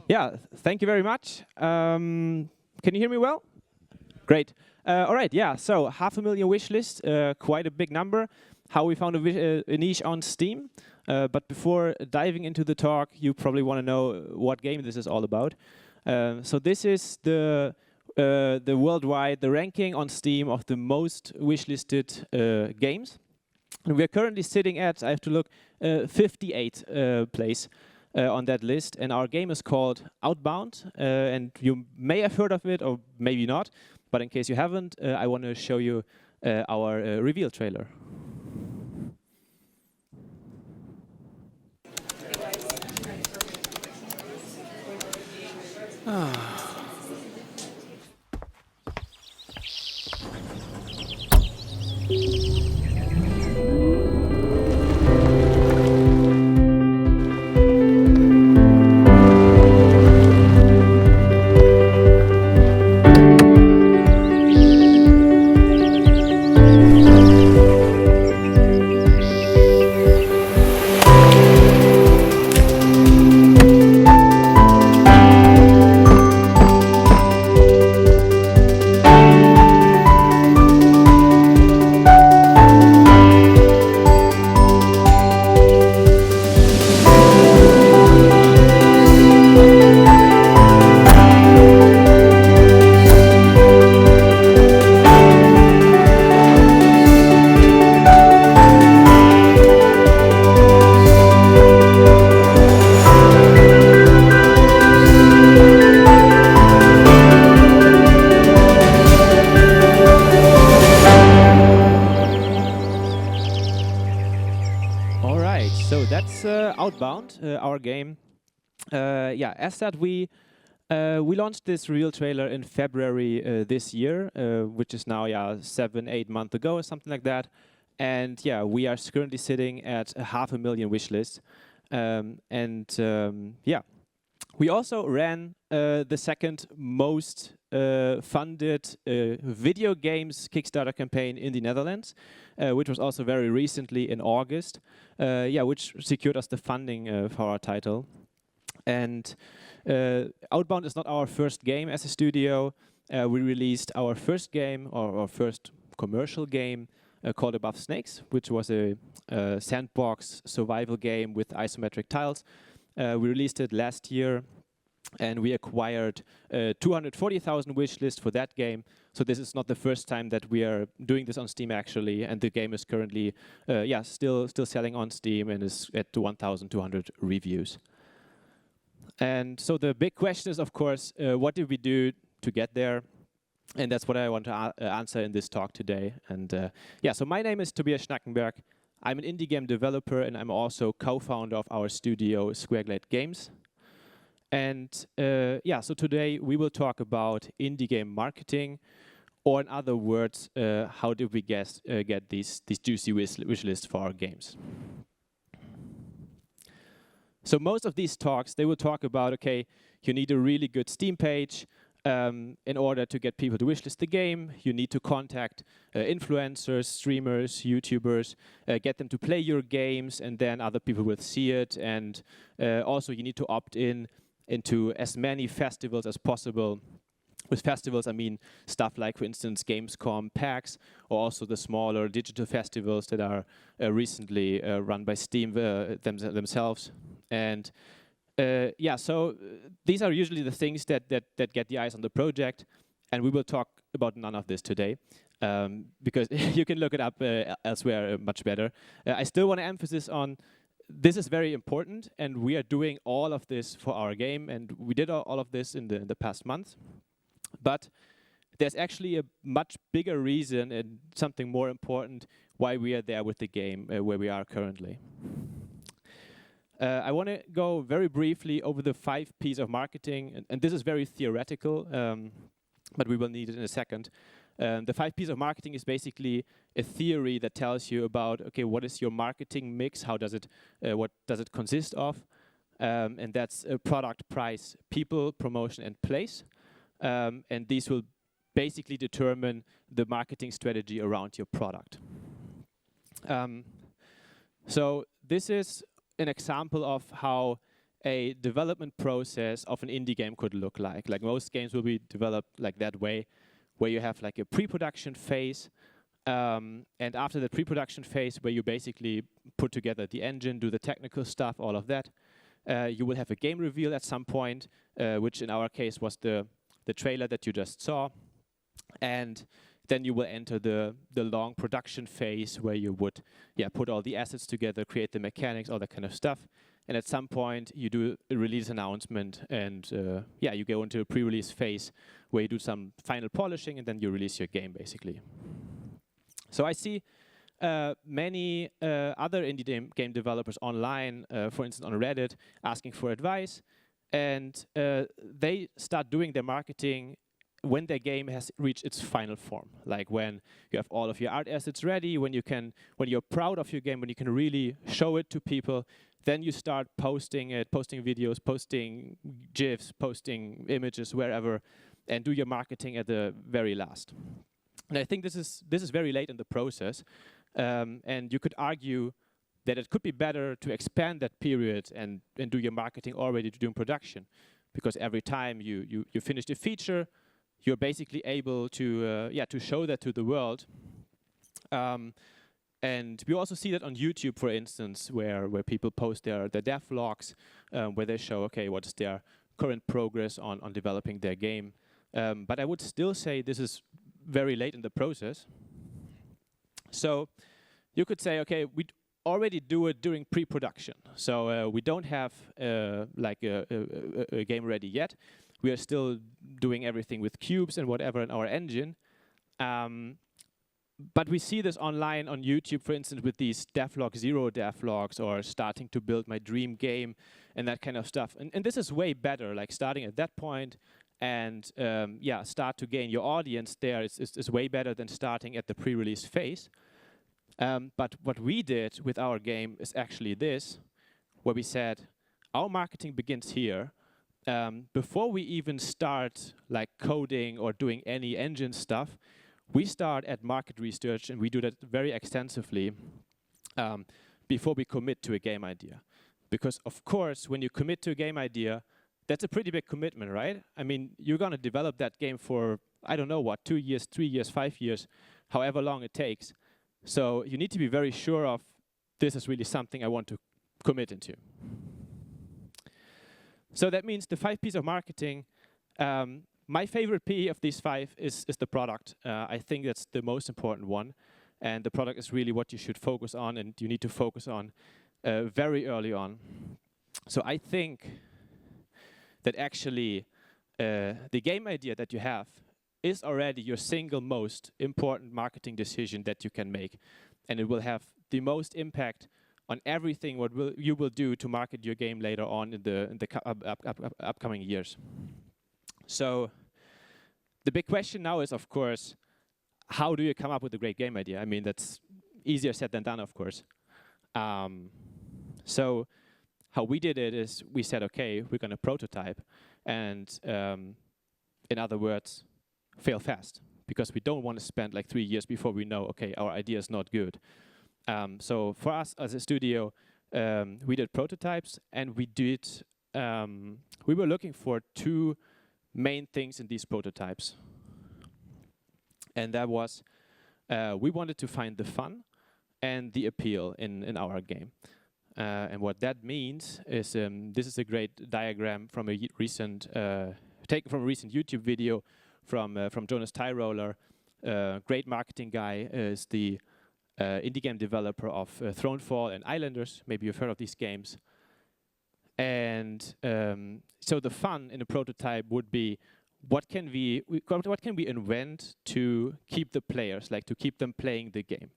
Yeah, thank you very much. Can you hear me well? Great. All right, yeah, so 500,000 wish list, quite a big number. How we found a niche on Steam. But before diving into the talk, you probably want to know what game this is all about. So this is the worldwide, the ranking on Steam of the most wishlisted games. And we're currently sitting at, I have to look, 58 place on that list. And our game is called Outbound. And you may have heard of it, or maybe not. But in case you haven't, I want to show you our reveal trailer. Outbound, our game. Yeah, as said, we launched this real trailer in February this year, which is now 7-8 months ago or something like that. And yeah, we are currently sitting at 500,000 wish lists. Yeah, we also ran the second most funded video games Kickstarter campaign in the Netherlands, which was also very recently in August, which secured us the funding for our title. And Outbound is not our first game as a studio. We released our first game, or our first commercial game, called Above Snakes, which was a sandbox survival game with isometric tiles. We released it last year, and we acquired 240,000 wish list for that game. So this is not the first time that we are doing this on Steam, actually, and the game is currently still selling on Steam and is at 1,200 reviews. And so the big question is, of course, what did we do to get there? And that's what I want to answer in this talk today. And so my name is Tobias Schnackenberg. I'm an indie game developer, and I'm also co-founder of our studio, Glade Games. And so today we will talk about indie game marketing, or in other words, how did we get these juicy wish lists for our games. So most of these talks, they will talk about, okay, you need a really good Steam page in order to get people to wishlist the game. You need to contact influencers, streamers, YouTubers, get them to play your games, and then other people will see it. And also you need to opt into as many festivals as possible. With festivals, I mean stuff like, for instance, Gamescom, PAX, or also the smaller digital festivals that are recently run by Steam themselves. And so these are usually the things that get the eyes on the project, and we will talk about none of this today, because you can look it up elsewhere much better. I still want to emphasize on this is very important, and we are doing all of this for our game, and we did all of this in the past month. But there's actually a much bigger reason and something more important why we are there with the game where we are currently. I want to go very briefly over the 5 P's of marketing, and this is very theoretical, but we will need it in a second. The 5 P's of marketing is basically a theory that tells you about, okay, what is your marketing mix? How does it, what does it consist of? And that's product, price, people, promotion, and place. And these will basically determine the marketing strategy around your product. So this is an example of how a development process of an indie game could look like. Like most games will be developed like that way, where you have like a pre-production phase, and after the pre-production phase, where you basically put together the engine, do the technical stuff, all of that, you will have a game reveal at some point, which in our case was the trailer that you just saw, and then you will enter the long production phase where you would put all the assets together, create the mechanics, all that kind of stuff. And at some point you do a release announcement, and you go into a pre-release phase where you do some final polishing, and then you release your game basically. So I see many other indie game developers online, for instance on Reddit, asking for advice, and they start doing their marketing when their game has reached its final form, like when you have all of your art assets ready, when you're proud of your game, when you can really show it to people, then you start posting it, posting videos, posting GIFs, posting images, wherever, and do your marketing at the very last. And I think this is very late in the process, and you could argue that it could be better to expand that period and do your marketing already during production, because every time you finish the feature, you're basically able to show that to the world. And we also see that on YouTube, for instance, where people post their dev logs, where they show, okay, what's their current progress on developing their game. But I would still say this is very late in the process. So you could say, okay, we already do it during pre-production. So we don't have like a game ready yet. We are still doing everything with cubes and whatever in our engine. But we see this online on YouTube, for instance, with these devlog, 0 devlogs, or starting to build my dream game and that kind of stuff. And this is way better, like starting at that point and start to gain your audience there is way better than starting at the pre-release phase. But what we did with our game is actually this, where we said, our marketing begins here. Before we even start like coding or doing any engine stuff, we start at market research, and we do that very extensively before we commit to a game idea. Because of course, when you commit to a game idea, that's a pretty big commitment, right? I mean, you're gonna develop that game for, I don't know what, 2 years, 3 years, 5 years, however long it takes. So you need to be very sure of, this is really something I want to commit into. So that means the 5 P's of marketing. My favorite P of these 5 is the product. I think that's the most important one. And the product is really what you should focus on, and you need to focus on very early on. So I think that actually the game idea that you have is already your single most important marketing decision that you can make. And it will have the most impact on everything you will do to market your game later on in the upcoming years. So the big question now is, of course, how do you come up with a great game idea? I mean, that's easier said than done, of course. So how we did it is we said, okay, we're going to prototype. And in other words, fail fast. Because we don't want to spend like 3 years before we know, okay, our idea is not good. So for us as a studio, we did prototypes, and we were looking for 2 main things in these prototypes. And that was, we wanted to find the fun and the appeal in our game. And what that means is, this is a great diagram from a recent, taken from a recent YouTube video from Jonas Tyroller. Great marketing guy, is the indie game developer of Thronefall and Islanders. Maybe you've heard of these games. And so the fun in a prototype would be, what can we invent to keep the players, like to keep them playing the game?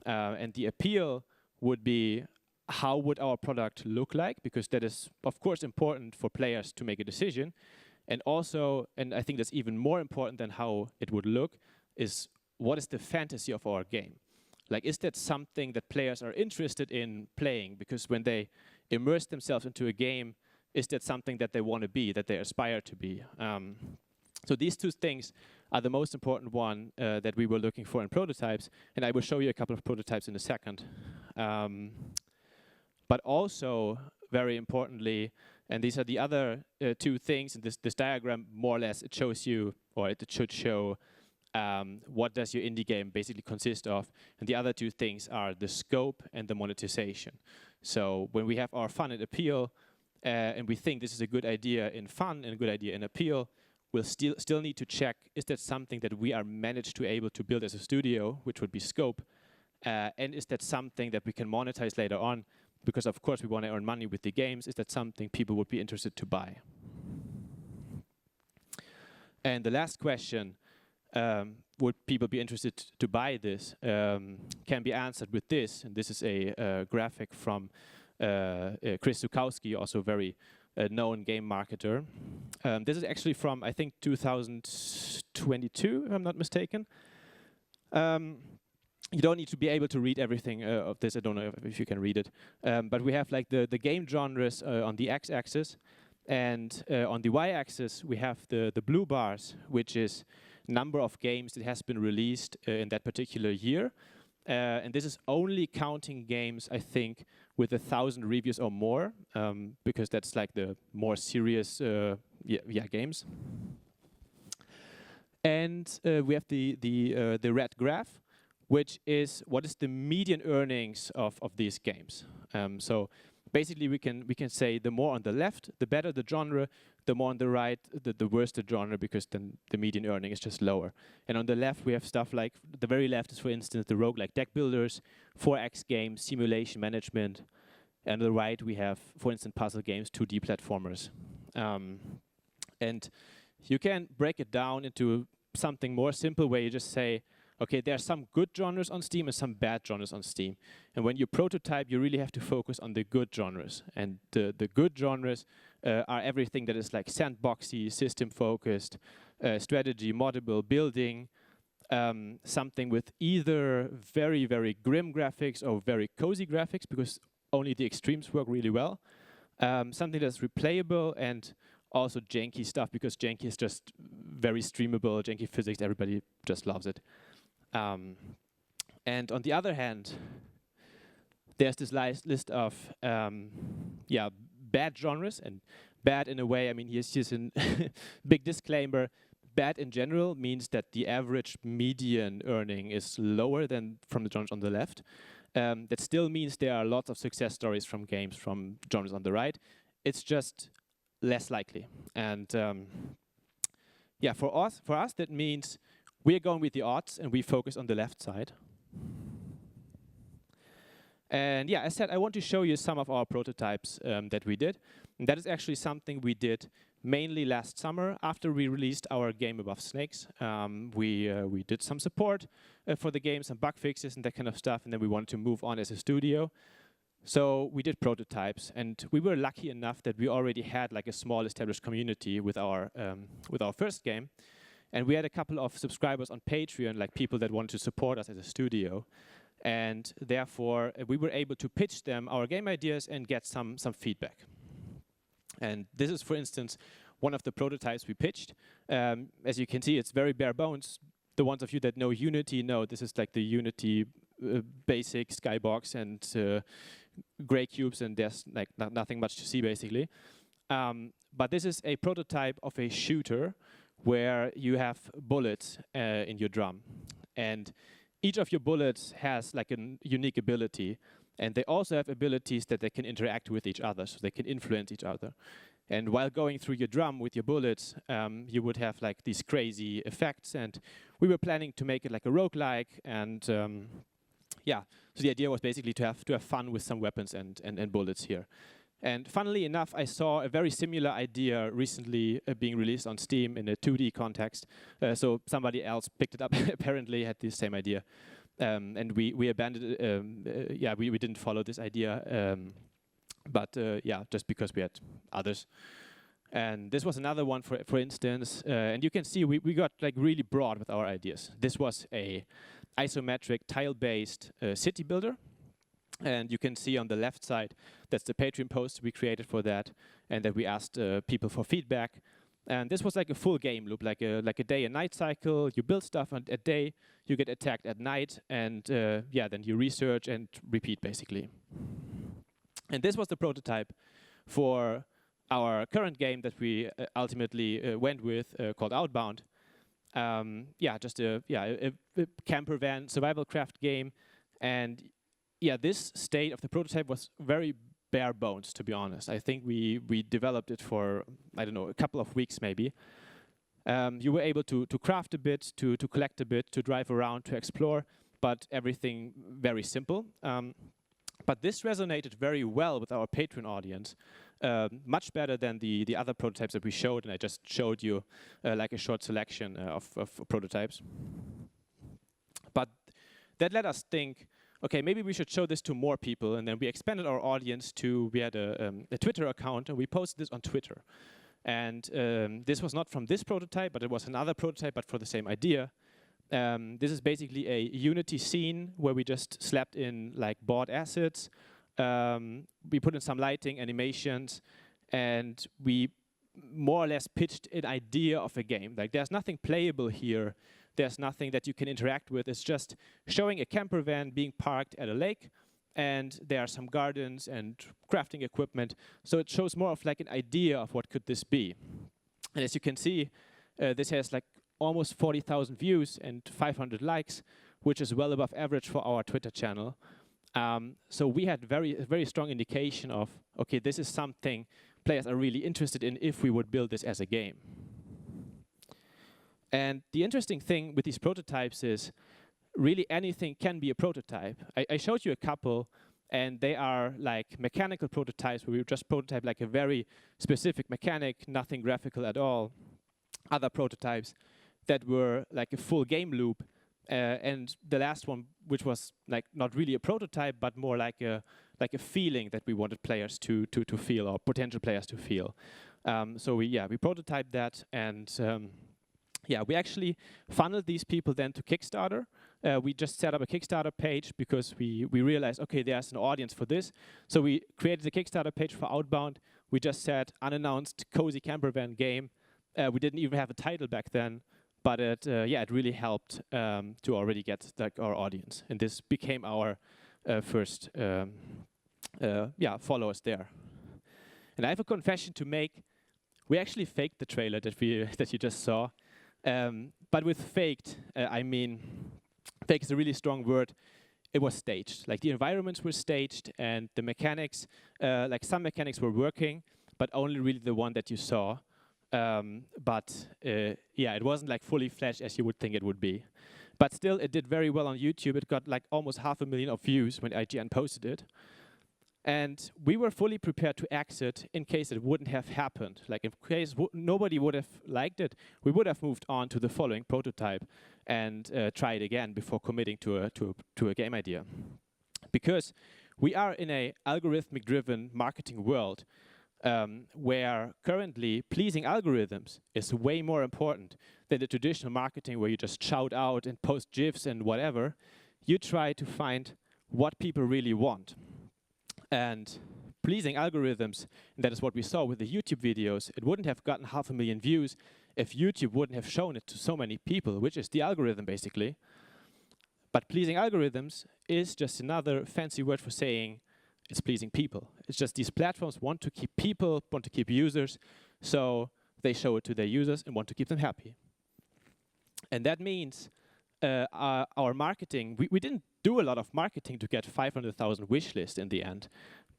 And the appeal would be, how would our product look like? Because that is, of course, important for players to make a decision. And also, and I think that's even more important than how it would look, is what is the fantasy of our game? Like, is that something that players are interested in playing? Because when they immerse themselves into a game, is that something that they want to be, that they aspire to be? So these 2 things are the most important one that we were looking for in prototypes, and I will show you a couple of prototypes in a second. But also, very importantly, And these are the other two things. And this diagram, more or less, it shows you, or it should show, what does your indie game basically consist of. And the other two things are the scope and the monetization. So when we have our fun and appeal, and we think this is a good idea in fun and a good idea in appeal, we'll still need to check, is that something that we are managed to able to build as a studio, which would be scope, and is that something that we can monetize later on, because of course we want to earn money with the games. Is that something people would be interested to buy? And the last question, would people be interested to buy this, can be answered with this. And this is a graphic from Chris Zukowski, also very known game marketer. This is actually from, I think, 2022, if I'm not mistaken. You don't need to be able to read everything of this. I don't know if you can read it. But we have like the game genres on the x-axis. And on the y-axis, we have the blue bars, which is number of games that has been released in that particular year. And this is only counting games, I think, with 1,000 reviews or more, because that's like the more serious games. And we have the red graph, which is what is the median earnings of these games. So basically, we can say the more on the left, the better the genre. The more on the right, the worse the genre, because then the median earning is just lower. And on the left, we have stuff like, the very left is, for instance, the roguelike deck builders, 4X games, simulation management. And on the right, we have, for instance, puzzle games, 2D platformers. And you can break it down into something more simple, where you just say, okay, there are some good genres on Steam and some bad genres on Steam. And when you prototype, you really have to focus on the good genres. And the good genres are everything that is like sandboxy, system-focused, strategy, moddable, building, something with either very, very grim graphics or very cozy graphics, because only the extremes work really well. Something that's replayable, and also janky stuff, because janky is just very streamable, janky physics, everybody just loves it. And on the other hand, there's this list of bad genres, and bad in a way, I mean, here's just a big disclaimer. Bad in general means that the average median earning is lower than from the genres on the left. That still means there are lots of success stories from games from genres on the right. It's just less likely. And for us, that means we're going with the odds, and we focus on the left side. And yeah, as said, I want to show you some of our prototypes that we did. And that is actually something we did mainly last summer after we released our game Above Snakes. We did some support for the game, some bug fixes and that kind of stuff, and then we wanted to move on as a studio. So we did prototypes, and we were lucky enough that we already had like a small established community with our first game. And we had a couple of subscribers on Patreon, like people that wanted to support us as a studio. And therefore, we were able to pitch them our game ideas and get some feedback. And this is, for instance, one of the prototypes we pitched. As you can see, it's very bare bones. The ones of you that know Unity know this is like the Unity basic skybox and gray cubes, and there's like nothing much to see, basically. But this is a prototype of a shooter where you have bullets in your drum. And each of your bullets has like a unique ability, and they also have abilities that they can interact with each other, so they can influence each other. And while going through your drum with your bullets, you would have like these crazy effects, and we were planning to make it like a roguelike, and so the idea was basically to have fun with some weapons and bullets here. And funnily enough, I saw a very similar idea recently being released on Steam in a 2D context. So somebody else picked it up, apparently had the same idea. And we abandoned it. We didn't follow this idea. Just because we had others. And this was another one, for instance. And you can see we got like really broad with our ideas. This was a isometric tile-based city builder. And you can see on the left side, that's the Patreon post we created for that, and that we asked people for feedback. And this was like a full game loop, like a day and night cycle. You build stuff at day, you get attacked at night, and then you research and repeat, basically. And this was the prototype for our current game that we ultimately went with, called Outbound. Just a camper van survival craft game, and this state of the prototype was very bare bones, to be honest. I think we developed it for, I don't know, a couple of weeks maybe. You were able to craft a bit, to collect a bit, to drive around, to explore, but everything very simple. But this resonated very well with our Patreon audience, much better than the other prototypes that we showed, and I just showed you like a short selection of prototypes. But that let us think, okay, maybe we should show this to more people, and then we expanded our audience to, we had a Twitter account, and we posted this on Twitter. And this was not from this prototype, but it was another prototype, but for the same idea. This is basically a Unity scene where we just slapped in like bought assets. We put in some lighting, animations, and we more or less pitched an idea of a game. Like, there's nothing playable here. There's nothing that you can interact with. It's just showing a camper van being parked at a lake, and there are some gardens and crafting equipment. So it shows more of like an idea of what could this be. And as you can see, this has like almost 40,000 views and 500 likes, which is well above average for our Twitter channel. So we had a very strong indication of, okay, this is something players are really interested in if we would build this as a game. And the interesting thing with these prototypes is really anything can be a prototype. I showed you a couple, and they are like mechanical prototypes where we just prototype like a very specific mechanic, nothing graphical at all. Other prototypes that were like a full game loop, and the last one, which was like not really a prototype, but more like a feeling that we wanted players to feel, or potential players to feel. So we prototyped that, and we actually funneled these people then to Kickstarter. We just set up a Kickstarter page because we realized, okay, there's an audience for this. So we created a Kickstarter page for Outbound. We just said unannounced cozy camper van game. We didn't even have a title back then, but it really helped to already get like our audience, and this became our first followers there. And I have a confession to make. We actually faked the trailer that you just saw. But with faked, I mean, fake is a really strong word. It was staged. Like, the environments were staged, and the mechanics, like some mechanics were working, but only really the one that you saw. It wasn't like fully fledged as you would think it would be. But still, it did very well on YouTube. It got like almost 500,000 of views when IGN posted it. And we were fully prepared to exit in case it wouldn't have happened. Like, in case nobody would have liked it, we would have moved on to the following prototype and tried again before committing to a game idea. Because we are in a algorithmic-driven marketing world where currently pleasing algorithms is way more important than the traditional marketing where you just shout out and post GIFs and whatever. You try to find what people really want. And pleasing algorithms, and that is what we saw with the YouTube videos, it wouldn't have gotten 500,000 views if YouTube wouldn't have shown it to so many people, which is the algorithm basically. But pleasing algorithms is just another fancy word for saying it's pleasing people. It's just these platforms want to keep people, want to keep users, so they show it to their users and want to keep them happy. And that means our marketing, we didn't do a lot of marketing to get 500,000 wish list in the end.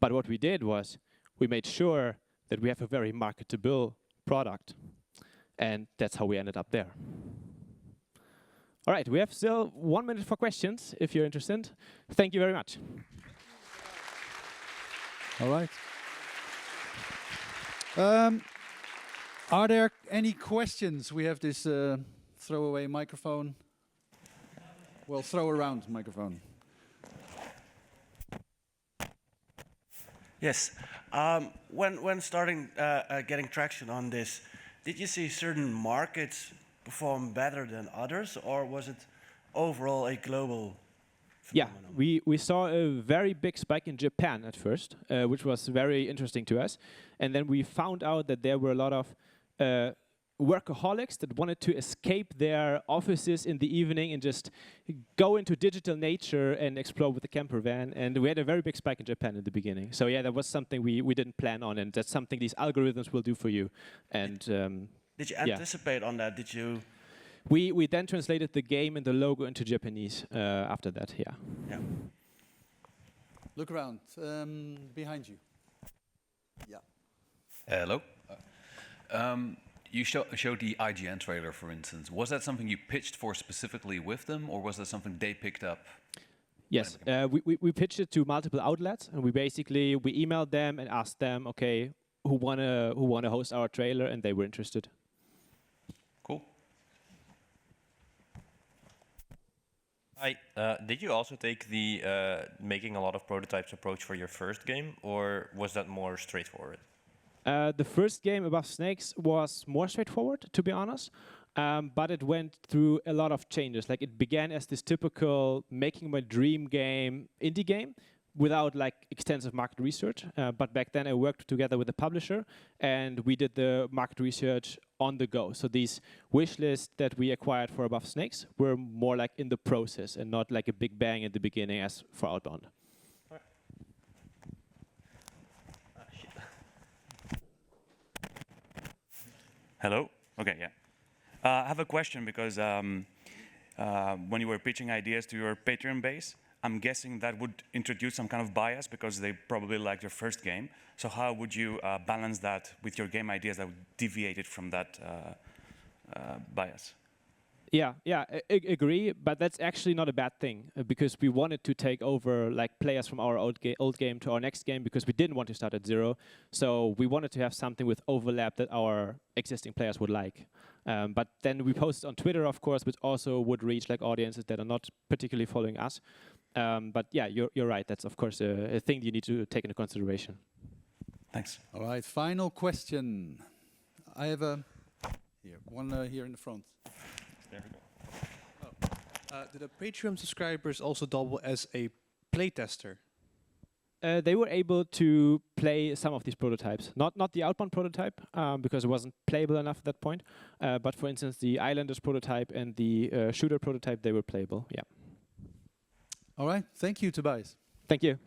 But what we did was we made sure that we have a very marketable product. And that's how we ended up there. All right, we have still 1 minute for questions, if you're interested. Thank you very much. All right. Are there any questions? We have this throwaway microphone. Well, throw around microphone. Yes. When starting getting traction on this, did you see certain markets perform better than others, or was it overall a global phenomenon? Yeah, we saw a very big spike in Japan at first, which was very interesting to us. And then we found out that there were a lot of workaholics that wanted to escape their offices in the evening and just go into digital nature and explore with the camper van. And we had a very big spike in Japan in the beginning. So yeah, that was something we didn't plan on, and that's something these algorithms will do for you. And did you anticipate on that? Did you? We then translated the game and the logo into Japanese after that. Yeah. Yeah. Look around. Behind you. Yeah. Hello. You showed the IGN trailer, for instance. Was that something you pitched for specifically with them, or was that something they picked up? Yes, we pitched it to multiple outlets, and we emailed them and asked them, okay, who wanna host our trailer, and they were interested. Cool. Hi. Did you also take the making a lot of prototypes approach for your first game, or was that more straightforward? The first game, Above Snakes, was more straightforward, to be honest, but it went through a lot of changes. Like, it began as this typical making my dream game indie game without like extensive market research. But back then I worked together with a publisher, and we did the market research on the go. So these wish lists that we acquired for Above Snakes were more like in the process and not like a big bang at the beginning as for Outbound. Hello? Okay, yeah. I have a question because when you were pitching ideas to your Patreon base, I'm guessing that would introduce some kind of bias because they probably liked your first game. So how would you balance that with your game ideas that deviated from that bias? Yeah, I agree, but that's actually not a bad thing because we wanted to take over like players from our old game to our next game because we didn't want to start at zero. So we wanted to have something with overlap that our existing players would like. But then we posted on Twitter, of course, which also would reach like audiences that are not particularly following us. But yeah, you're right. That's of course a thing you need to take into consideration. Thanks. All right, final question. I have one here in the front. There we go. Do the Patreon subscribers also double as a playtester? They were able to play some of these prototypes. Not the Outbound prototype, because it wasn't playable enough at that point. But for instance, the Islanders prototype and the Shooter prototype, they were playable, yeah. All right, thank you, Tobias. Thank you.